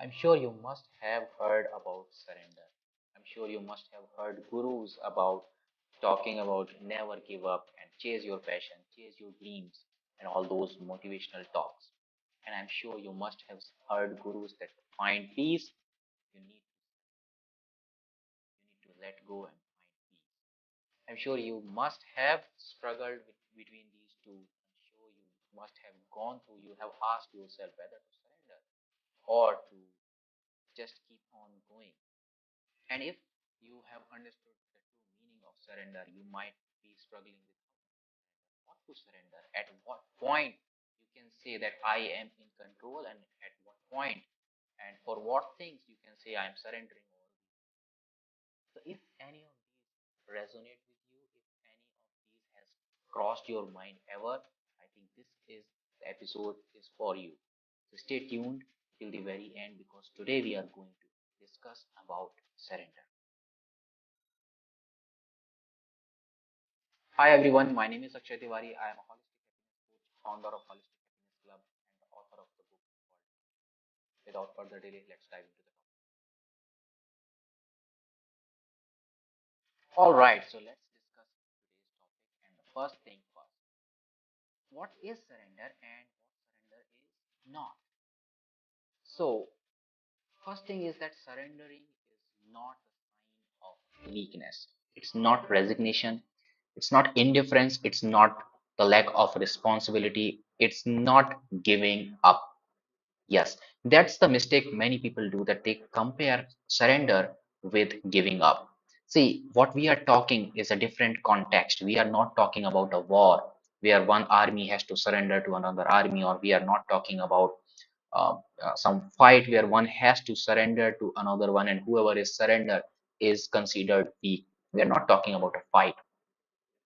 I'm sure you must have heard about surrender. I'm sure you must have heard gurus about talking about never give up and chase your passion, chase your dreams, and all those motivational talks. And I'm sure you must have heard gurus that find peace, you need to let go and find peace. I'm sure you must have struggled between these two. I'm sure you must have gone through, you have asked yourself whether to surrender or to just keep on going. And if you have understood the true meaning of surrender, you might be struggling with what to surrender. At what point you can say that I am in control, and at what point and for what things you can say I am surrendering all. So if any of these resonate with you, if any of these has crossed your mind ever, I think this is the episode is for you. So stay tuned till the very end because today we are going to discuss about surrender. Hi everyone, my name is Akshay Tiwari. I am a holistic happiness coach, founder of Holistic Happiness Club, and the author of the book called. Without further delay, let's dive into the topic. All right, so let's discuss today's topic. And the first thing first, what is surrender and what surrender is not? So, first thing is that surrendering is not a sign of weakness. It's not resignation. It's not indifference. It's not the lack of responsibility. It's not giving up. Yes, that's the mistake many people do, that they compare surrender with giving up. See, what we are talking is a different context. We are not talking about a war where one army has to surrender to another army, or we are not talking about some fight where one has to surrender to another one, and whoever is surrender is considered weak. We are not talking about a fight.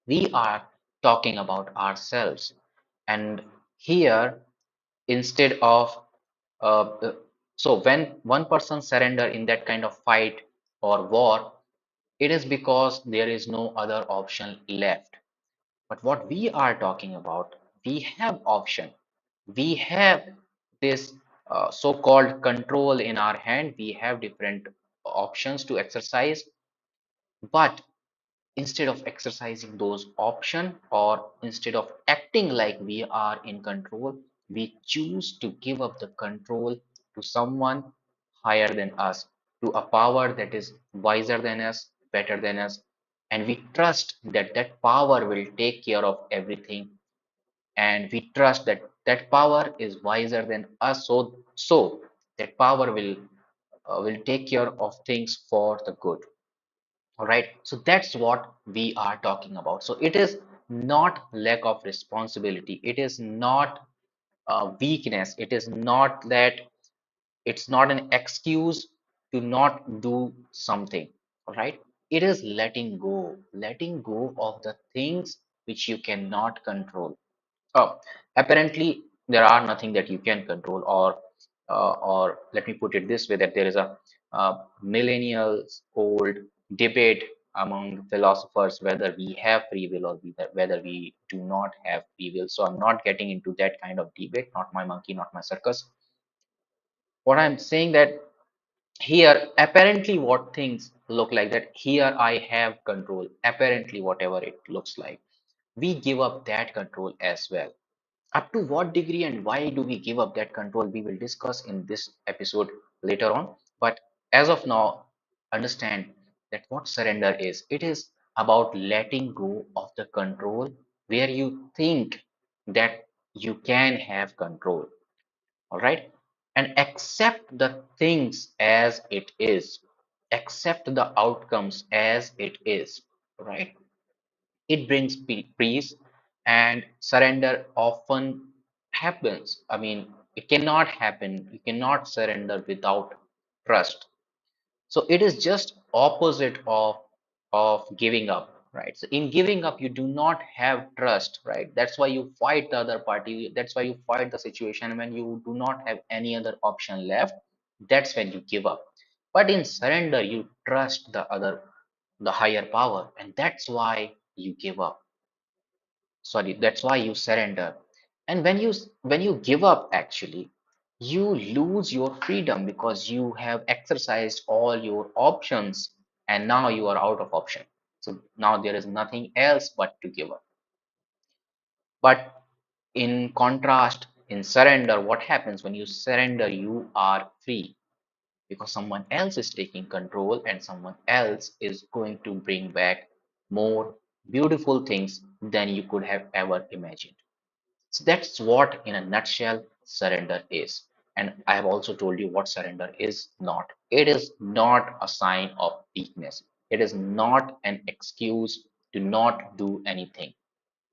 We are talking about ourselves. And here, instead of uh, so when one person surrender in that kind of fight or war, it is because there is no other option left. But what we are talking about, we have option. We have this so-called control in our hand. We have different options to exercise, but instead of exercising those options, or instead of acting like we are in control, we choose to give up the control to someone higher than us, to a power that is wiser than us, better than us, and we trust that that power will take care of everything, and we trust that that power is wiser than us, so that power will take care of things for the good. All right, so that's what we are talking about. So it is not lack of responsibility, it is not weakness, it is not that, it's not an excuse to not do something. All right, it is letting go of the things which you cannot control. Oh, apparently there are nothing that you can control, or let me put it this way, that there is a millennials old debate among philosophers whether we have free will, or whether we do not have free will. So I'm not getting into that kind of debate. Not my monkey, not my circus. What I'm saying that here, apparently, what things look like that. Here I have control. Apparently, whatever it looks like, we give up that control as well. Up to what degree and why do we give up that control, we will discuss in this episode later on. But as of now, understand that what surrender is. It is about letting go of the control where you think that you can have control. All right, and accept the things as it is, accept the outcomes as it is. Right, it brings peace, and surrender often happens. I mean, it cannot happen. You cannot surrender without trust. So it is just opposite of giving up, right? So in giving up, you do not have trust, right? That's why you fight the other party. That's why you fight the situation. When you do not have any other option left, that's when you give up. But in surrender, you trust the higher power, and that's why you give up. Sorry, that's why you surrender. And when you give up, actually, you lose your freedom because you have exercised all your options and now you are out of option. So now there is nothing else but to give up. But in contrast, in surrender, what happens when you surrender? You are free because someone else is taking control and someone else is going to bring back more beautiful things than you could have ever imagined. So that's what, in a nutshell, surrender is. And I have also told you what surrender is not. It is not a sign of weakness. It is not an excuse to not do anything.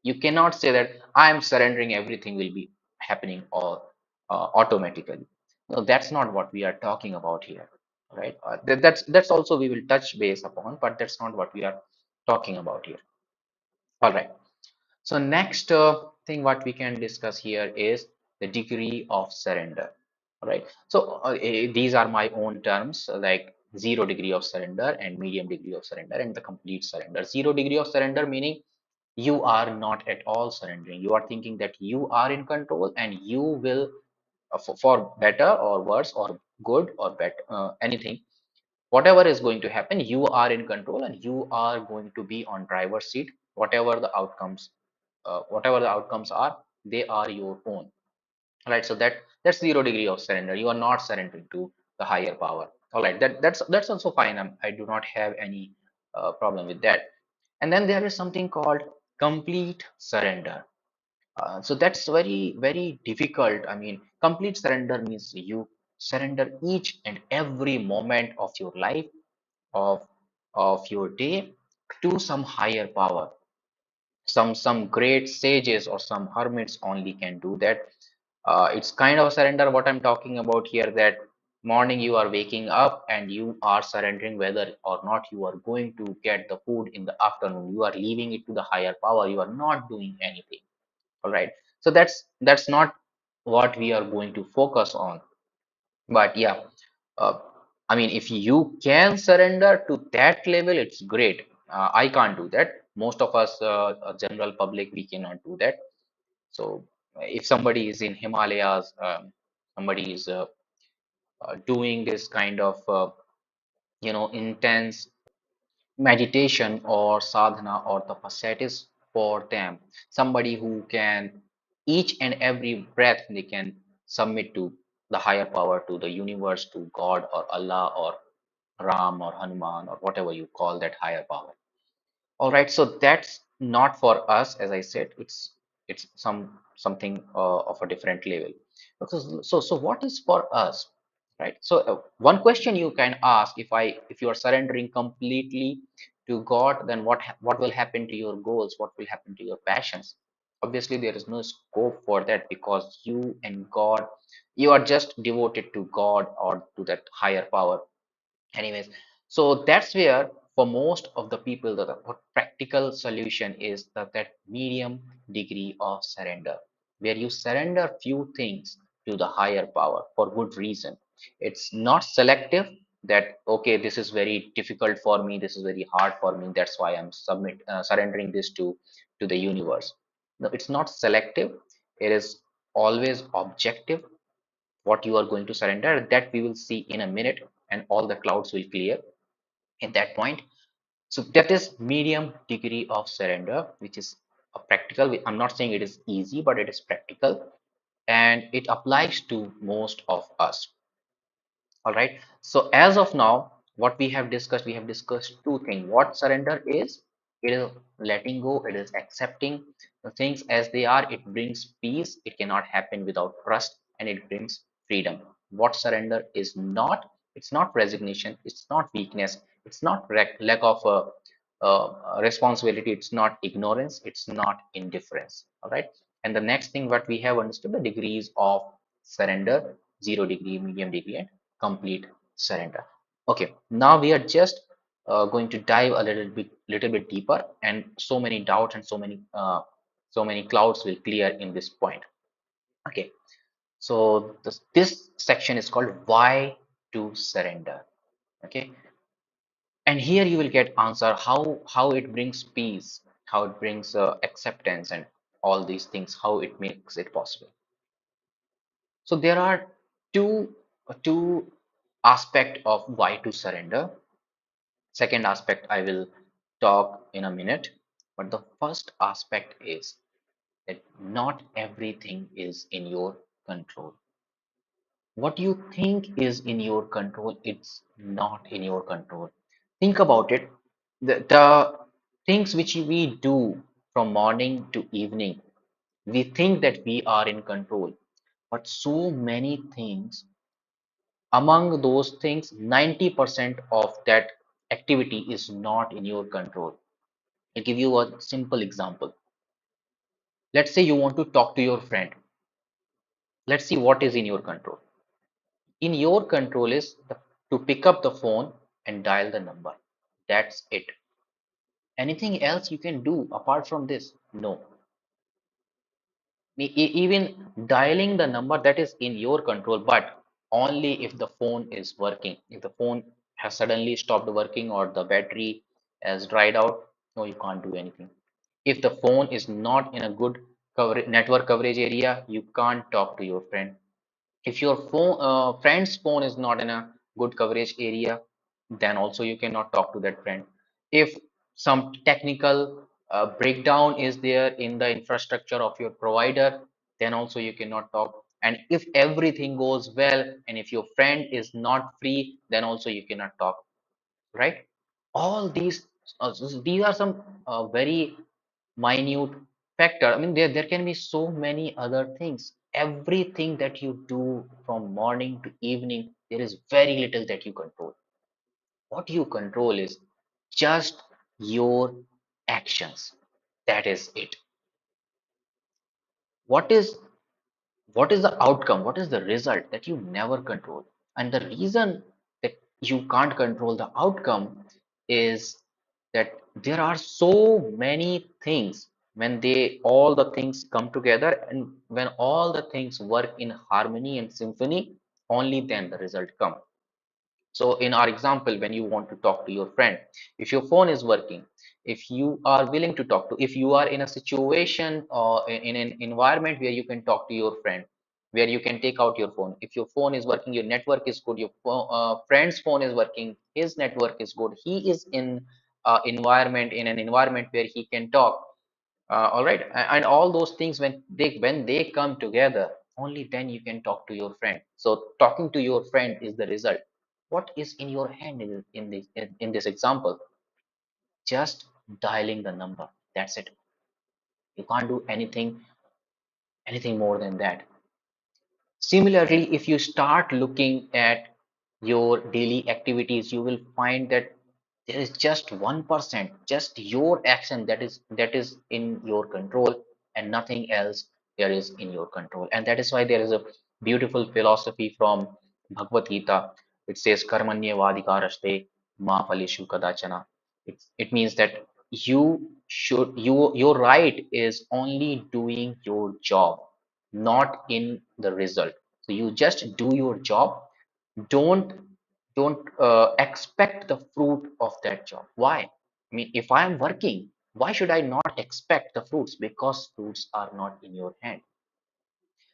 You cannot say that I am surrendering, everything will be happening all automatically. No, that's not what we are talking about here, right? That's also we will touch base upon, but that's not what we are talking about here. All right. So next thing what we can discuss here is the degree of surrender. All right. So these are my own terms, like zero degree of surrender and medium degree of surrender and the complete surrender. Zero degree of surrender meaning you are not at all surrendering. You are thinking that you are in control and you will, for better or worse or good or better, anything, whatever is going to happen, you are in control and you are going to be on driver's seat. Whatever the outcomes are, they are your own. Right. So that's zero degree of surrender. You are not surrendering to the higher power. All right. That's also fine. I do not have any problem with that. And then there is something called complete surrender. So that's very difficult. I mean, complete surrender means you surrender each and every moment of your life, of your day, to some higher power. Some great sages or some hermits only can do that. It's kind of surrender what I'm talking about here, that morning you are waking up and you are surrendering whether or not you are going to get the food in the afternoon. You are leaving it to the higher power. You are not doing anything. All right. So that's not what we are going to focus on. But yeah, uh, I mean, if you can surrender to that level, it's great. I can't do that. Most of us, general public, we cannot do that. So if somebody is in Himalayas, somebody is doing this kind of intense meditation or sadhana or tapasya, it is for them. Somebody who can each and every breath they can submit to the higher power, to the universe, to God or Allah or Ram or Hanuman or whatever you call that higher power. All right, so that's not for us, as I said. It's something of a different level. So what is for us, right? So one question you can ask, if you are surrendering completely to God, then what will happen to your goals? What will happen to your passions? Obviously, there is no scope for that because you and God, you are just devoted to God or to that higher power. Anyways, so that's where for most of the people the what practical solution is that medium degree of surrender, where you surrender few things to the higher power for good reason. It's not selective, that okay, this is very difficult for me, this is very hard for me, that's why I'm surrendering this to the universe. No, it's not selective. It is always objective, what you are going to surrender, that we will see in a minute, and all the clouds will clear at that point. So that is medium degree of surrender, which is a practical. I'm not saying it is easy, but it is practical and it applies to most of us. All right. So as of now, what we have discussed two things. What surrender is, it is letting go, it is accepting the things as they are. It brings peace. It cannot happen without trust, and it brings freedom. What surrender is not, it's not resignation, it's not weakness, it's not lack of responsibility, it's not ignorance, it's not indifference. All right. And the next thing what we have understood, the degrees of surrender: zero degree, medium degree, and complete surrender. Okay, now we are just going to dive a little bit deeper, and so many doubts and so many clouds will clear in this point. Okay, so this section is called why to surrender. Okay, and here you will get answer how it brings peace, how it brings acceptance, and all these things, how it makes it possible. So there are two aspect of why to surrender. Second aspect I will talk in a minute, but the first aspect is that not everything is in your control. What you think is in your control, it's not in your control. Think about it. The things which we do from morning to evening, we think that we are in control, but so many things, among those things, 90% of that activity is not in your control. I'll give you a simple example. Let's say you want to talk to your friend. Let's see what is in your control. In your control is to pick up the phone and dial the number. That's it. Anything else you can do apart from this? No. Even dialing the number, that is in your control, but only if the phone is working. If the phone has suddenly stopped working or the battery has dried out, no, you can't do anything. If the phone is not in a good network coverage area, you can't talk to your friend. If your friend's phone is not in a good coverage area, then also you cannot talk to that friend. If some technical breakdown is there in the infrastructure of your provider, then also you cannot talk. And if everything goes well and if your friend is not free, then also you cannot talk, right? All these are some very minute factor. I mean, there can be so many other things. Everything that you do from morning to evening, there is very little that you control. What you control is just your actions. That is it. What is what is the outcome? What is the result that you never control? And the reason that you can't control the outcome is that there are so many things. When they all the things come together and when all the things work in harmony and symphony, only then the result comes. So in our example, when you want to talk to your friend, if your phone is working, if you are willing to talk to, if you are in a situation or in an environment where you can talk to your friend, where you can take out your phone. If your phone is working, your network is good, your friend's phone is working, his network is good, he is in an environment where he can talk. All right, and all those things when they come together, only then you can talk to your friend. So talking to your friend is the result. What is in your hand in this example? Just dialing the number. That's it. You can't do anything more than that. Similarly, if you start looking at your daily activities, you will find that there is just 1%, just your action that is in your control, and nothing else there is in your control. And that is why there is a beautiful philosophy from Bhagavad Gita. It says karmanye vadikaraste ma phaleshu kadachana. It means that your right is only doing your job, not in the result. So you just do your job. Don't don't expect the fruit of that job. Why? I mean, if I am working, why should I not expect the fruits? Because fruits are not in your hand.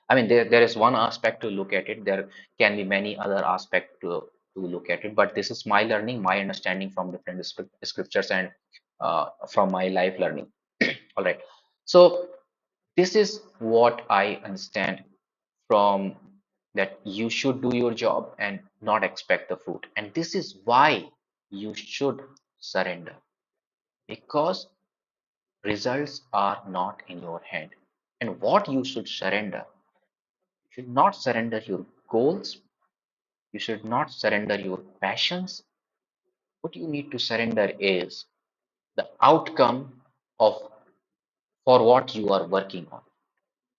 I mean, there is one aspect to look at it. There can be many other aspects to look at it, but this is my learning, my understanding from different scriptures and from my life learning. All right. So this is what I understand from that you should do your job and not expect the fruit. And this is why you should surrender, because results are not in your hand. And what you should surrender, you should not surrender your goals, you should not surrender your passions. What you need to surrender is the outcome of for what you are working on.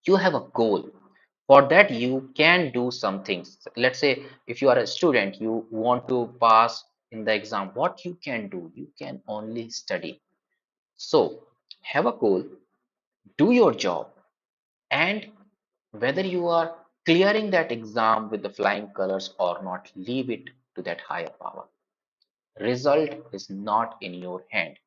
You have a goal. For that, you can do some things. Let's say if you are a student, you want to pass in the exam, what you can do? You can only study. So have a goal, do your job, and whether you are clearing that exam with the flying colors or not, leave it to that higher power. Result is not in your hand.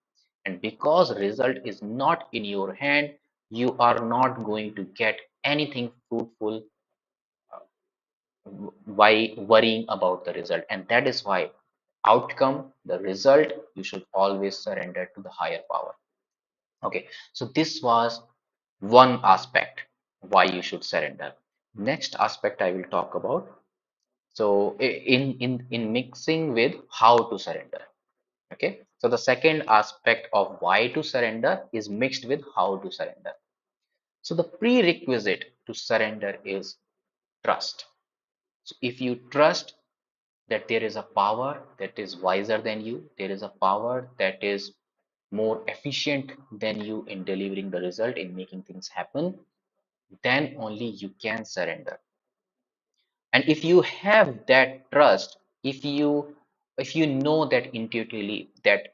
And because result is not in your hand, you are not going to get anything fruitful why worrying about the result. And that is why outcome, the result, you should always surrender to the higher power. Okay, so this was one aspect why you should surrender. Next aspect I will talk about. So in mixing with how to surrender. Okay, so the second aspect of why to surrender is mixed with how to surrender. So the prerequisite to surrender is trust. So if you trust that there is a power that is wiser than you, there is a power that is more efficient than you in delivering the result, in making things happen, then only you can surrender. And if you have that trust, if you know that intuitively that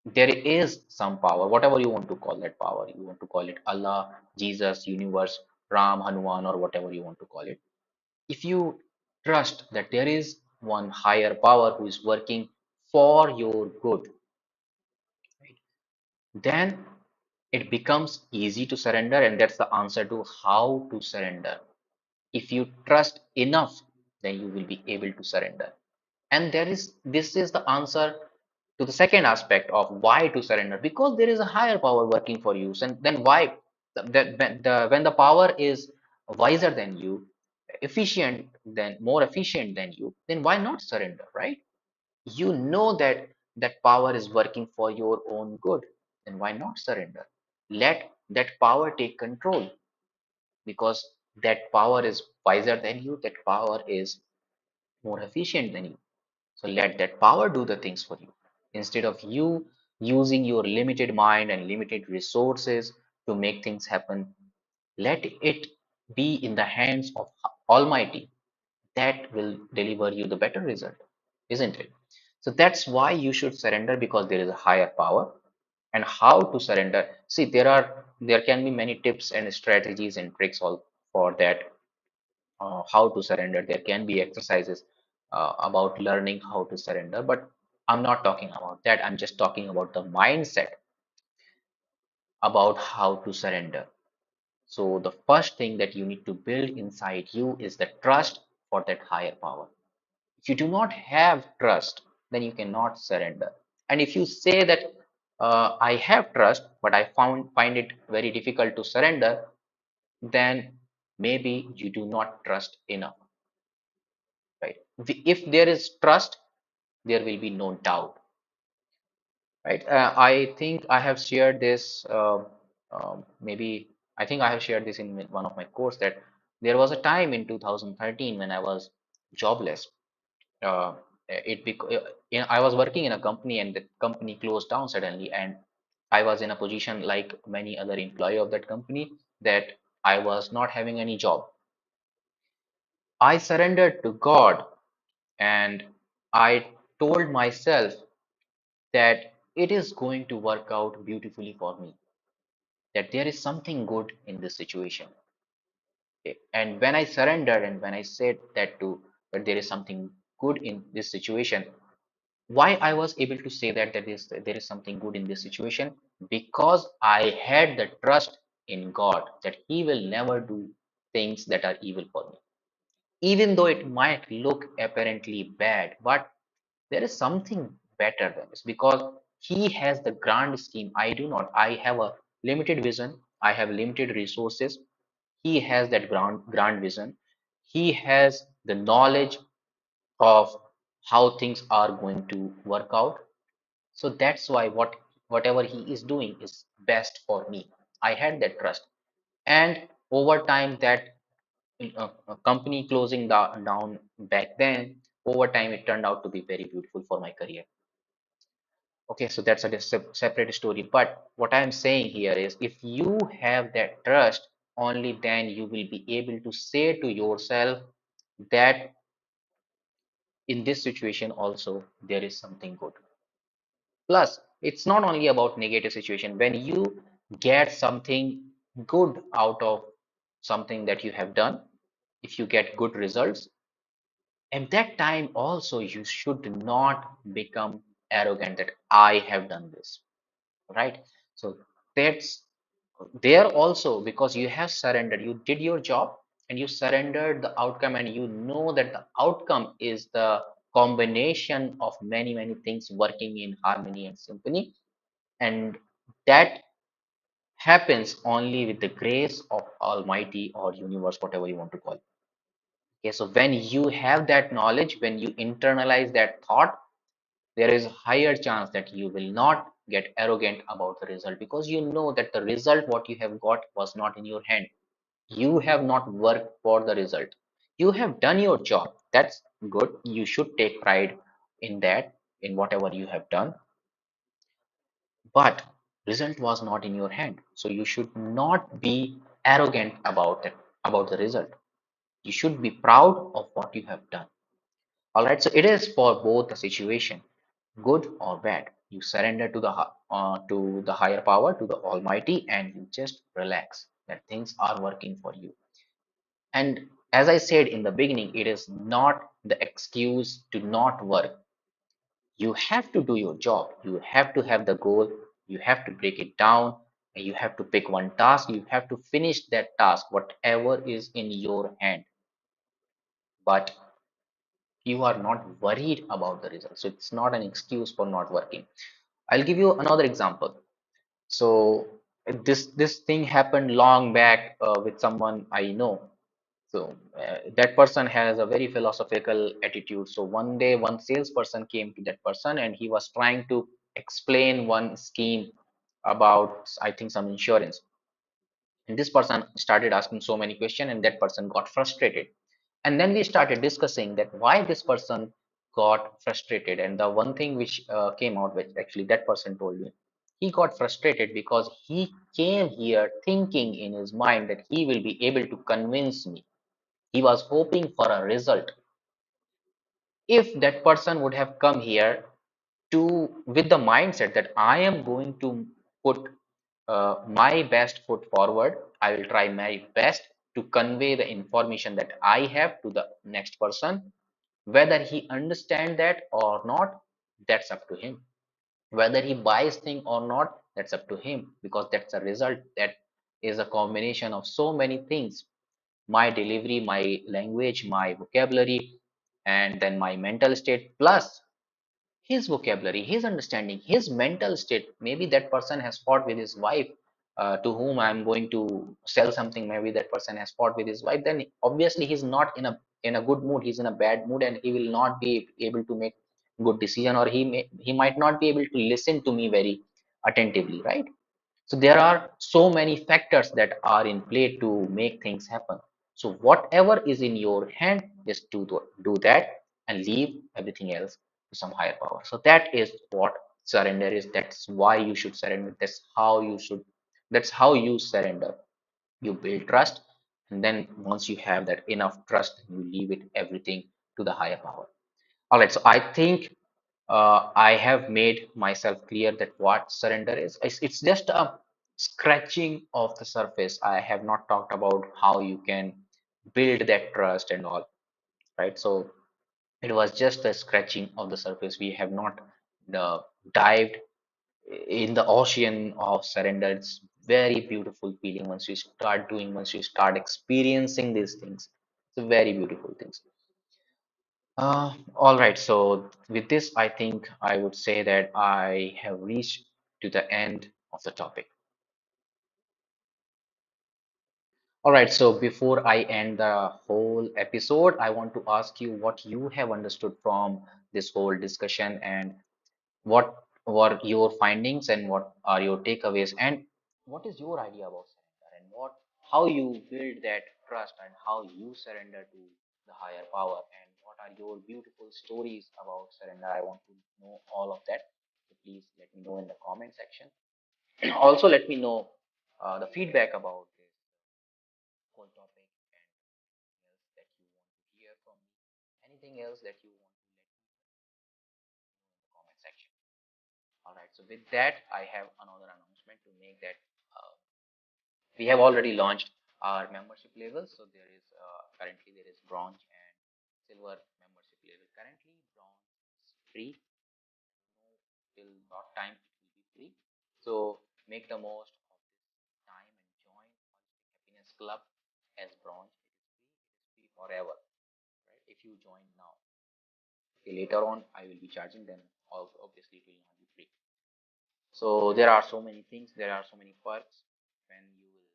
there is some power, whatever you want to call that power, you want to call it Allah, Jesus, universe, Ram, Hanuman, or whatever you want to call it. If you trust that there is one higher power who is working for your good, right, then it becomes easy to surrender. And that's the answer to how to surrender. If you trust enough, then you will be able to surrender. And this is the answer to the second aspect of why to surrender, because there is a higher power working for you. And then why when the power is wiser than you, more efficient than you, then why not surrender, right? You know that that power is working for your own good, then why not surrender? Let that power take control, because that power is wiser than you, that power is more efficient than you. So let that power do the things for you, instead of you using your limited mind and limited resources to make things happen. Let it be in the hands of Almighty. That will deliver you the better result, isn't it? So that's why you should surrender, because there is a higher power. And how to surrender? See, there can be many tips and strategies and tricks all for that. How to surrender. There can be exercises about learning how to surrender, but I'm not talking about that. I'm just talking about the mindset about how to surrender. So the first thing that you need to build inside you is the trust for that higher power. If you do not have trust, then you cannot surrender. And if you say that I have trust, but I find it very difficult to surrender, then maybe you do not trust enough, right? If there is trust, there will be no doubt, right? I think I have shared this, maybe I think I have shared this in one of my course, that there was a time in 2013 when I was jobless. uh, I was working in a company, and the company closed down suddenly, and I was in a position like many other employee of that company, that I was not having any job. I surrendered to God, and I told myself that it is going to work out beautifully for me, that there is something good in this situation. Okay? And when I surrendered, and when I said that there is something good in this situation, why I was able to say that there is something good in this situation, because I had the trust in God that He will never do things that are evil for me, even though it might look apparently bad, but there is something better than this, because He has the grand scheme. I do not. I have a limited vision. I have limited resources. He has that grand vision. He has the knowledge of how things are going to work out. So that's why whatever he is doing is best for me. I had that trust. And over time, that company closing down back then, over time it turned out to be very beautiful for my career. Okay, so that's a separate story. But what I'm saying here is, if you have that trust, only then you will be able to say to yourself that in this situation also there is something good. Plus, it's not only about negative situation. When you get something good out of something that you have done, if you get good results, at that time also you should not become arrogant that I have done this, right? So that's there also, because you have surrendered, you did your job, and you surrendered the outcome, and you know that the outcome is the combination of many, many things working in harmony and symphony. And that happens only with the grace of Almighty or universe, whatever you want to call it. Okay, so when you have that knowledge, when you internalize that thought, there is a higher chance that you will not get arrogant about the result, because you know that the result what you have got was not in your hand. You have not worked for the result. You have done your job. That's good. You should take pride in that, in whatever you have done. But result was not in your hand. So you should not be arrogant about it, about the result. You should be proud of what you have done. All right. So it is for both the situation, good or bad. You surrender to to the higher power, to the Almighty, and you just relax that things are working for you. And as I said in the beginning, it is not the excuse to not work. You have to do your job. You have to have the goal. You have to break it down. And you have to pick one task. You have to finish that task, whatever is in your hand. But you are not worried about the result. So it's not an excuse for not working. I'll give you another example. So this thing happened long back with someone I know. So that person has a very philosophical attitude. So one day, one salesperson came to that person, and he was trying to explain one scheme about, I think, some insurance. And this person started asking so many questions, and that person got frustrated. And then we started discussing that why this person got frustrated. And the one thing which came out, which actually that person told me, he got frustrated because he came here thinking in his mind that he will be able to convince me. He was hoping for a result. If that person would have come here to with the mindset that I am going to put my best foot forward, I will try my best to convey the information that I have to the next person. Whether he understand that or not, that's up to him. Whether he buys thing or not, that's up to him, because that's a result that is a combination of so many things: my delivery, my language, my vocabulary, and then my mental state, plus his vocabulary, his understanding, his mental state. Maybe that person has fought with his wife, to whom I'm going to sell something. Maybe that person has fought with his wife. Then obviously he's not in a good mood. He's in a bad mood, and he will not be able to make good decision, or he might not be able to listen to me very attentively, right? So there are so many factors that are in play to make things happen. So whatever is in your hand, just do that and leave everything else to some higher power. So that is what surrender is. That's why you should surrender. That's how you surrender. You build trust, and then once you have that enough trust, you leave it everything to the higher power. All right, so I think I have made myself clear that what surrender is. It's just a scratching of the surface. I have not talked about how you can build that trust and all, right? So it was just a scratching of the surface. We have not uh, dived in the ocean of surrender. It's very beautiful feeling once you start doing, once you start experiencing these things. It's a very beautiful things. All right. So with this, I think I would say that I have reached to the end of the topic. All right. So before I end the whole episode, I want to ask you what you have understood from this whole discussion, and what were your findings, and what are your takeaways, and what is your idea about surrender, and how you build that trust, and how you surrender to the higher power, and what are your beautiful stories about surrender. I want to know all of that. So please let me know in the comment section. Also, let me know the feedback about this whole topic, and else that you want to hear from me. Anything else that you want to let me know in the comment section. All right. So with that, I have another announcement to make, that we have already launched our membership levels. So there is currently there is bronze and silver membership level. Currently, bronze is free. No, till not time it will be free. So make the most of this time and join Holistic Happiness Club as bronze. forever, right? If you join now, okay, later on I will be charging them. Obviously, it will not be free. So there are so many things, there are so many perks when you will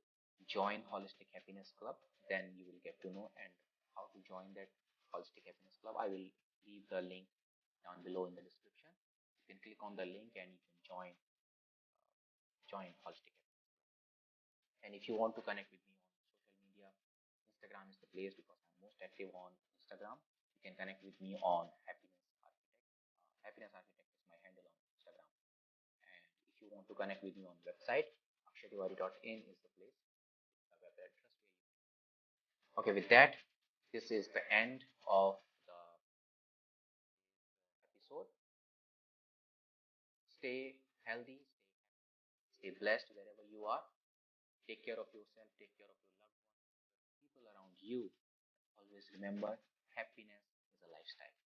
join Holistic Happiness Club. Then you will get to know and how to join that Holistic Happiness Club. I will leave the link down below in the description. You can click on the link and you can join Holistic Happiness. And if you want to connect with me on social media, Instagram is the place because I'm most active on Instagram. You can connect with me on Happiness Architect. Happiness Architect is my handle on Instagram. And if you want to connect with me on website, akshaytiwari.in is the place, the web address where you. Okay, with that, this is the end of the episode. Stay healthy, stay blessed wherever you are. Take care of yourself, take care of your loved ones, people around you. Always remember, happiness is a lifestyle.